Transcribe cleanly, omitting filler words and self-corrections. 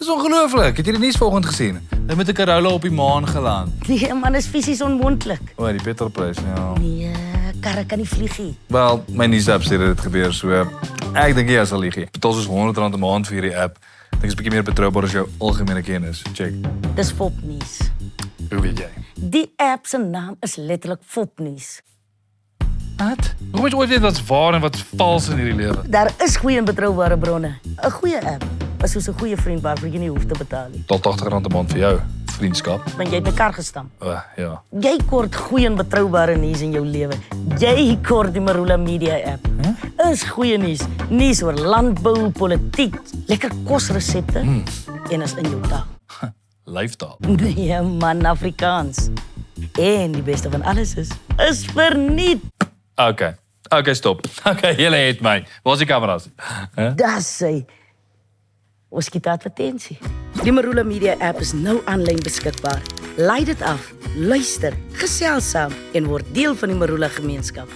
is ongelooflik. Het jy die nuus vanoggend gesien? Hy met 'n Corolla op die maan geland. Nee man, is fisies onmoontlik. O, die petrolprys, ja. Nee, karre kan nie vlieg nie. Wel, my nuus-app sê dit gebeur, so ek dink jy sal lieg. Betaal soos R100 'n maand vir hierdie app. Dink is 'n bietjie meer betroubaar as jou algemene kennis. Check. Dis fopnuus. Hoe weet jy? Die app se naam is letterlik fopnuus. Wat? Hoe moet jy ooit weet wat's waar en wat's vals in hierdie lewe? Daar is goeie en betroubare bronne. 'n Goeie app is soos 'n goeie vriend waarvoor jy nie hoef te betaal nie. Tot R80 'n maand vir jou vriendskap. Want jy het 'n kar gestamp. Ja. Jy kort goeie en betroubare nuus in jou lewe. Jy kort die Marula Media app. Is goeie nuus. Nuus oor landbou, politiek, lekker kosresepte en is in jou taal. Lyftaal. Nee man, Afrikaans. En die beste van alles is verniet. Okay, stop. Okay, julle het my. Waar is die kameras? Das sê. Ons skiet advertensie. Die Marula Media app is nou aanlyn beskikbaar. Laai dit af, luister, gesels saam en word deel van die Marula gemeenskap.